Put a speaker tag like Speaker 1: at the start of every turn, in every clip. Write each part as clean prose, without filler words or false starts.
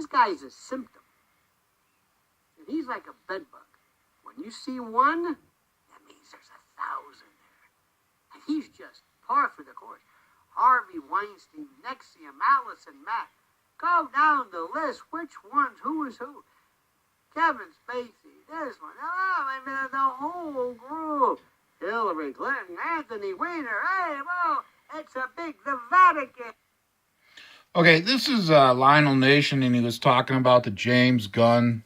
Speaker 1: This guy's a symptom. And he's like a bed bug. When you see one, that means there's 1,000 there. And he's just par for the course. Harvey Weinstein, Nexium, Alice, and Matt. Go down the list. Which ones? Who is who? Kevin Spacey, this one. Oh, I mean, the whole group. Hillary Clinton, Anthony Weiner. Hey, well, it's the Vatican.
Speaker 2: Okay, this is Lionel Nation, and he was talking about the James Gunn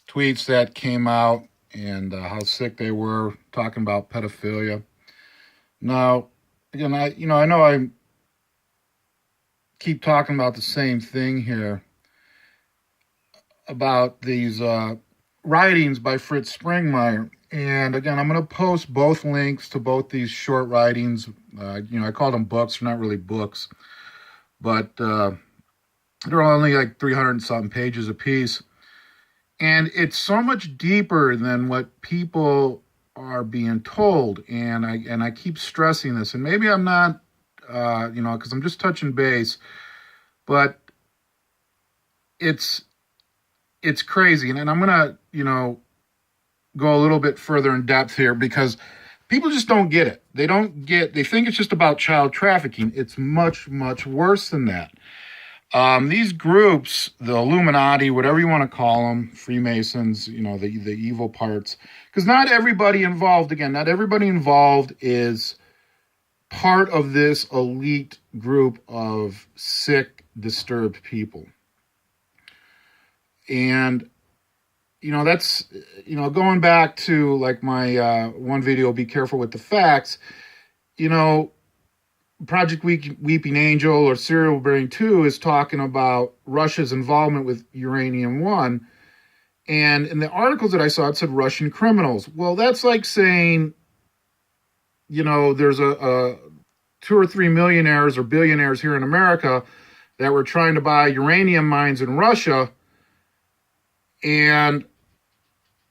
Speaker 2: tweets that came out and how sick they were, talking about pedophilia. Now, again, I know I keep talking about the same thing here about these writings by Fritz Springmeier. And again, I'm going to post both links to both these short writings. I call them books. They're not really books, but they're only like 300 and something pages a piece. And it's so much deeper than what people are being told. And I keep stressing this. And maybe I'm not, because I'm just touching base, but it's crazy. And I'm going to, go a little bit further in depth here because people just don't get it. They think it's just about child trafficking. It's much, much worse than that. These groups, the Illuminati, whatever you want to call them, Freemasons, the evil parts, because not everybody involved is part of this elite group of sick, disturbed people. And that's, going back to like my one video, Be Careful with the Facts, Project Weeping Angel or Serial Brain 2 is talking about Russia's involvement with Uranium-1. And in the articles that I saw, it said Russian criminals. Well, that's like saying, there's a 2 or 3 millionaires or billionaires here in America that were trying to buy uranium mines in Russia, and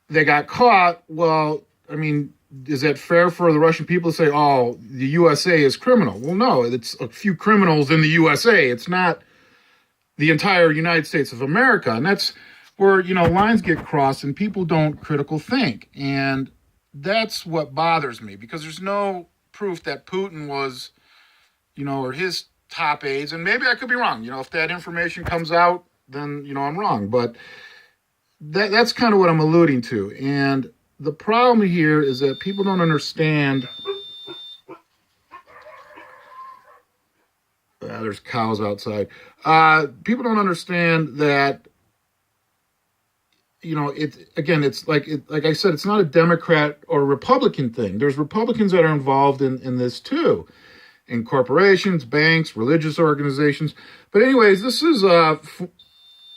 Speaker 2: they got caught. Well, I mean, is that fair for the Russian people to say, oh, the USA is criminal? Well, no, it's a few criminals in the USA. It's not the entire United States of America. And that's where, lines get crossed and people don't critical think. And that's what bothers me, because there's no proof that Putin was, or his top aides. And maybe I could be wrong. If that information comes out, then, I'm wrong. But that's kind of what I'm alluding to. And the problem here is that people don't understand. There's cows outside. People don't understand that, it's like I said, it's not a Democrat or Republican thing. There's Republicans that are involved in this too, in corporations, banks, religious organizations. But anyways, this is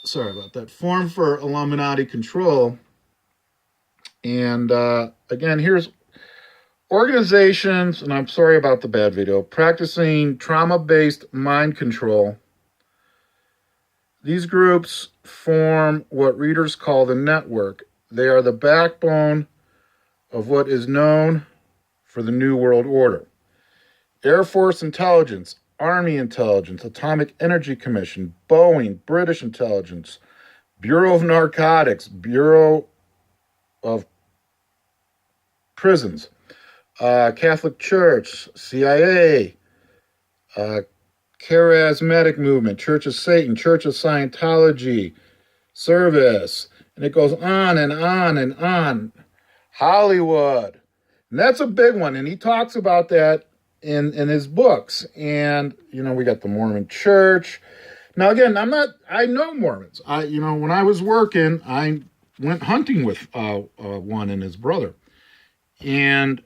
Speaker 2: sorry about that, Forum for Illuminati Control. And again, here's organizations, and I'm sorry about the bad video, practicing trauma-based mind control. These groups form what readers call the network. They are the backbone of what is known for the New World Order. Air Force Intelligence, Army Intelligence, Atomic Energy Commission, Boeing, British Intelligence, Bureau of Narcotics, Bureau of Prisons, Catholic Church, CIA, Charismatic Movement, Church of Satan, Church of Scientology, Service, and it goes on and on and on. Hollywood, and that's a big one, and he talks about that in his books. And we got the Mormon Church. Now again, I know Mormons. When I was working, I went hunting with one and his brother, and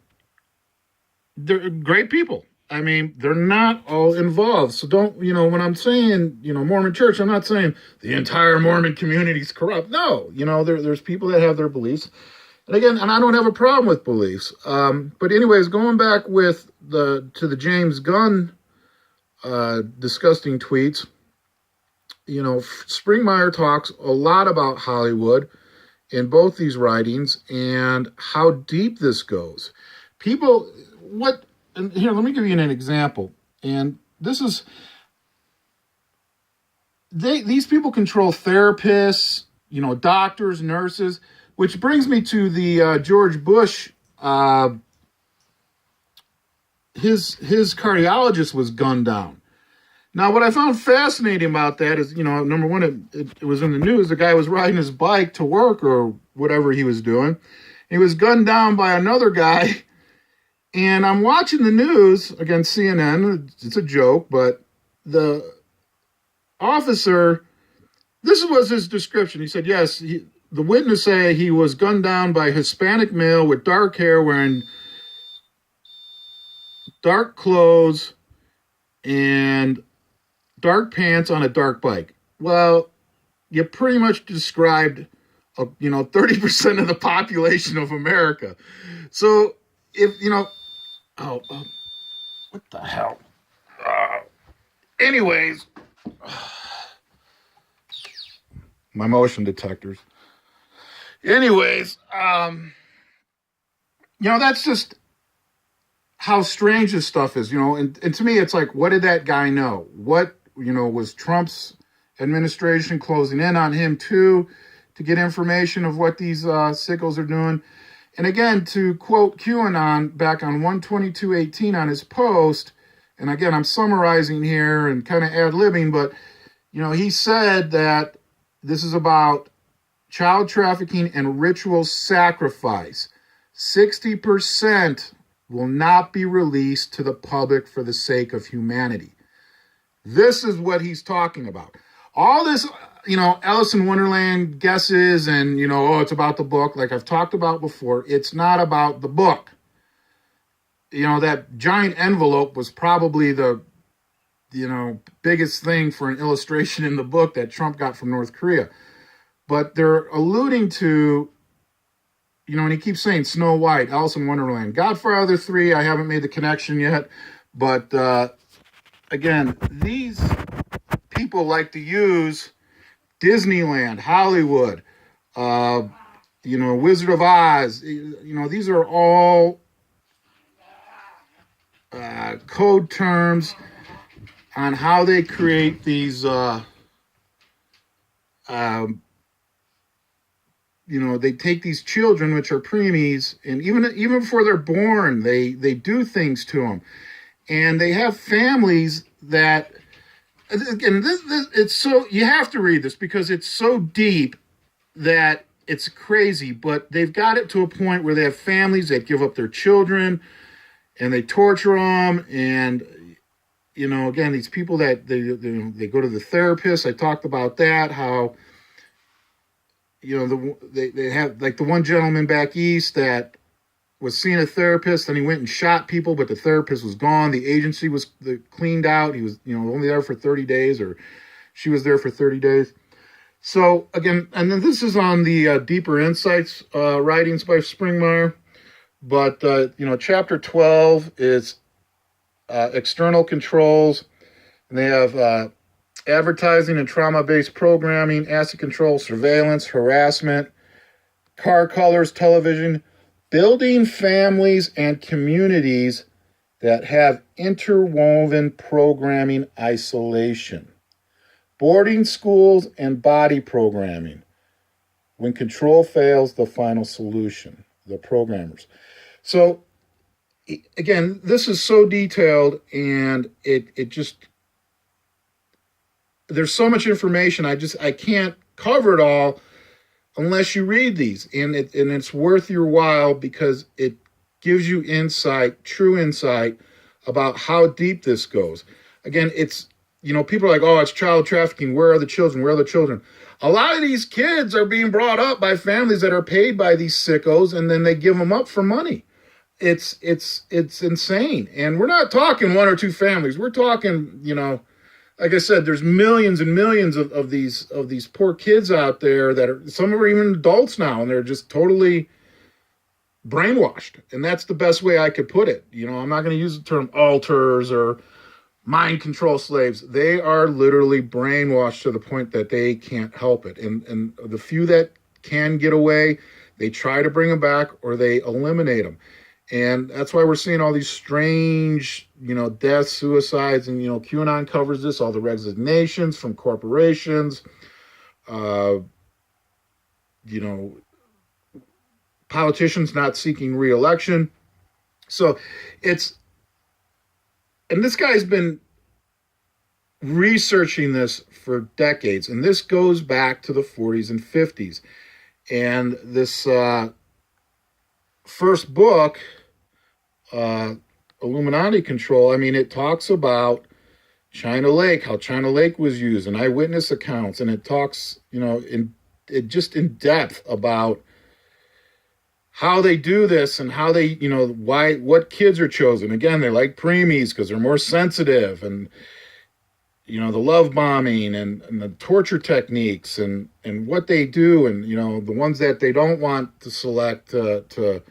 Speaker 2: they're great people. I mean, they're not all involved. So don't, when I'm saying, Mormon Church, I'm not saying the entire Mormon community is corrupt. No, there's people that have their beliefs. And again, and I don't have a problem with beliefs. But anyways, going back to the James Gunn disgusting tweets, Springmeier talks a lot about Hollywood in both these writings and how deep this goes. And here, let me give you an example. And this is, these people control therapists, doctors, nurses, which brings me to the George Bush. His cardiologist was gunned down. Now, what I found fascinating about that is, number one, it was in the news. The guy was riding his bike to work or whatever he was doing. He was gunned down by another guy. And I'm watching the news, again, CNN. It's a joke, but the officer, this was his description. He said, yes, the witness say he was gunned down by a Hispanic male with dark hair wearing dark clothes and dark pants on a dark bike. Well, you pretty much described, 30% of the population of America. So if, what the hell? Anyways, my motion detectors. Anyways, that's just how strange this stuff is, and to me, it's like, what did that guy know? What, was Trump's administration closing in on him too, to get information of what these sickos are doing? And again, to quote QAnon back on 1/22/18 on his post, and again, I'm summarizing here and kind of ad-libbing, but, he said that this is about child trafficking and ritual sacrifice. 60% will not be released to the public for the sake of humanity. This is what he's talking about. All this, Alice in Wonderland guesses and, it's about the book. Like I've talked about before, it's not about the book. That giant envelope was probably the, biggest thing for an illustration in the book that Trump got from North Korea. But they're alluding to, and he keeps saying Snow White, Alice in Wonderland, Godfather 3, I haven't made the connection yet. But again, these people like to use Disneyland, Hollywood, Wizard of Oz. These are all code terms on how they create these, they take these children, which are preemies, and even before they're born, they do things to them. And they have families that, again, this it's so, you have to read this because it's so deep that it's crazy, but they've got it to a point where they have families that give up their children and they torture them. And, again, these people that they go to the therapist. I talked about that, how, they have, like the one gentleman back east that was seeing a therapist and he went and shot people, but the therapist was gone. The agency was cleaned out. He was, only there for 30 days, or she was there for 30 days. So again, and then this is on the Deeper Insights writings by Springmeier. But, chapter 12 is external controls. And they have advertising and trauma-based programming, asset control, surveillance, harassment, car colors, television, building families and communities that have interwoven programming isolation, boarding schools and body programming. When control fails, the final solution, the programmers. So, again, this is so detailed, and it just, there's so much information, I can't cover it all unless you read these, and it's worth your while because it gives you insight, true insight about how deep this goes. Again, it's, people are like, oh, it's child trafficking. Where are the children? Where are the children? A lot of these kids are being brought up by families that are paid by these sickos, and then they give them up for money. It's insane. And we're not talking one or two families. We're talking, like I said, there's millions and millions of these poor kids out there that are, some are even adults now, and they're just totally brainwashed. And that's the best way I could put it. I'm not going to use the term alters or mind control slaves. They are literally brainwashed to the point that they can't help it. And the few that can get away, they try to bring them back or they eliminate them. And that's why we're seeing all these strange, deaths, suicides, and, QAnon covers this, all the resignations from corporations, uh, you know, politicians not seeking re-election. So and this guy's been researching this for decades, and this goes back to the 40s and 50s. And this first book, Illuminati Control, I mean, it talks about China Lake, how China Lake was used, and eyewitness accounts, and it talks, in depth about how they do this and how they, what kids are chosen. Again, they like preemies because they're more sensitive, and the love bombing and the torture techniques and what they do, and the ones that they don't want to select to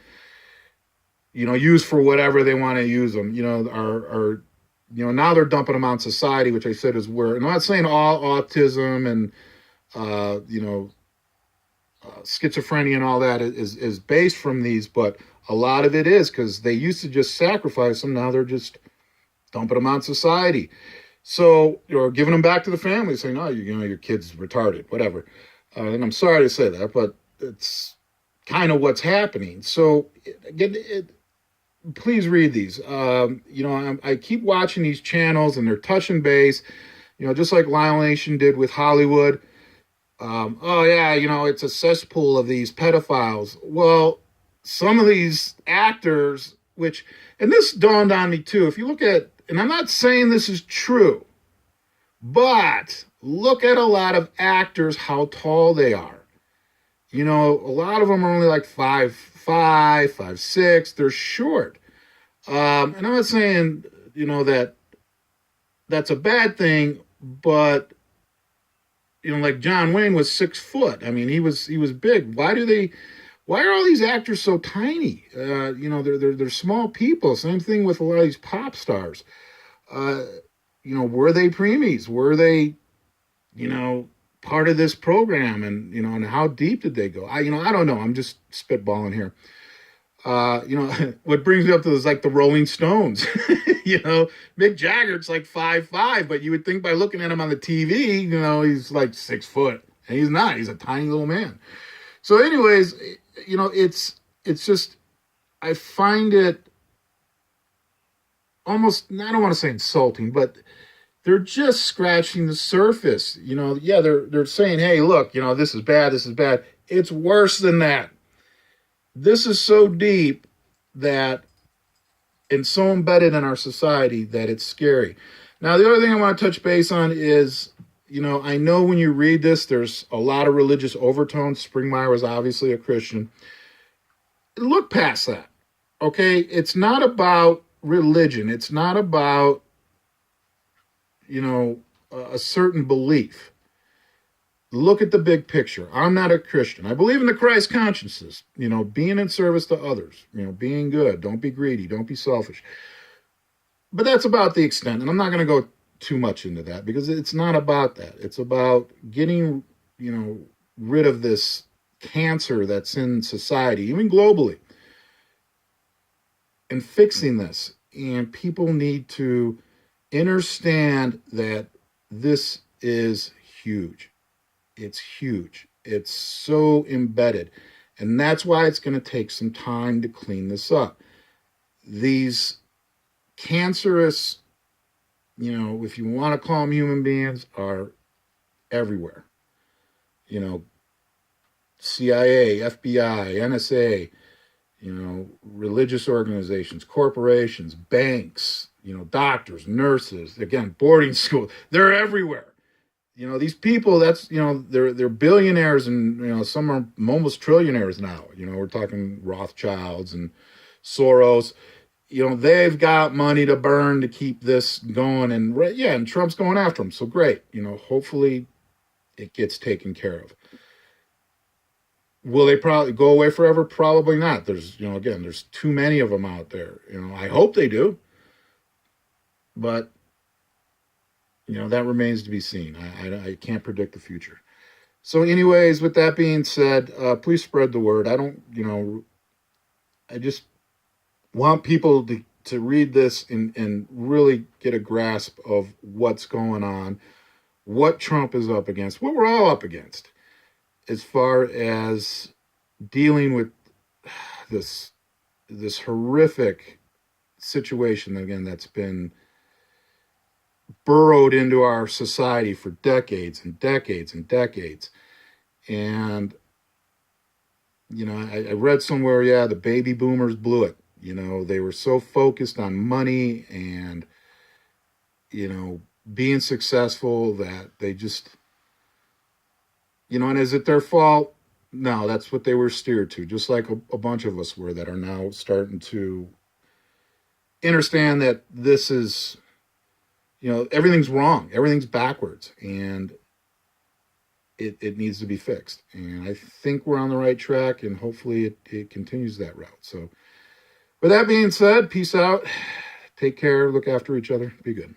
Speaker 2: use for whatever they want to use them, are now they're dumping them on society, which I said is where, and I'm not saying all autism and schizophrenia and all that is based from these, but a lot of it is because they used to just sacrifice them. Now they're just dumping them on society. So, or giving them back to the family, saying, "Oh, your kid's retarded, whatever." And I'm sorry to say that, but it's kind of what's happening. So, again, please read these. I keep watching these channels, and they're touching base. Just like Lionel Nation did with Hollywood. It's a cesspool of these pedophiles. Well, some of these actors, and this dawned on me too. If you look at, and I'm not saying this is true, but look at a lot of actors, how tall they are. A lot of them are only like 5'5", 5'6". They're short. And I'm not saying, that's a bad thing, but like John Wayne was 6 foot. I mean, he was big. Why are all these actors so tiny? They're small people. Same thing with a lot of these pop stars. Were they preemies? Were they, part of this program? And, and how deep did they go? I don't know. I'm just spitballing here. What brings me up to is like the Rolling Stones. Mick Jagger's like 5'5", but you would think by looking at him on the TV, he's like 6 foot, and he's not. He's a tiny little man. So, anyways, it's just, I find it almost, I don't want to say insulting, but they're just scratching the surface. They're saying, hey, look, this is bad, this is bad. It's worse than that. This is so deep that, and so embedded in our society that it's scary. Now, the other thing I want to touch base on is, I know when you read this, there's a lot of religious overtones. Springmeier was obviously a Christian. Look past that, okay? It's not about religion. It's not about, a certain belief. Look at the big picture. I'm not a Christian. I believe in the Christ consciousness, being in service to others, being good. Don't be greedy. Don't be selfish. But that's about the extent. And I'm not going to go too much into that because it's not about that. It's about getting, rid of this cancer that's in society, even globally, and fixing this. And people need to understand that this is huge. It's huge. It's so embedded. And that's why it's going to take some time to clean this up. These cancerous, if you want to call them human beings, are everywhere. CIA, FBI, NSA, religious organizations, corporations, banks, doctors, nurses, again, boarding school. They're everywhere. These people, that's, they're billionaires, and, some are almost trillionaires now. We're talking Rothschilds and Soros. They've got money to burn to keep this going. And Trump's going after them. So great. Hopefully it gets taken care of. Will they probably go away forever? Probably not. There's, again, there's too many of them out there. I hope they do. But that remains to be seen. I can't predict the future. So anyways, with that being said, please spread the word. want people to read this and really get a grasp of what's going on, what Trump is up against, what we're all up against, as far as dealing with this horrific situation, again, that's been burrowed into our society for decades and decades and decades. And I read somewhere, yeah, the baby boomers blew it. They were so focused on money and being successful that they just, and is it their fault? No, that's what they were steered to, just like a bunch of us were that are now starting to understand that this is, everything's wrong, everything's backwards, and it needs to be fixed. And I think we're on the right track, and hopefully it continues that route. So with that being said, peace out, take care, look after each other, be good.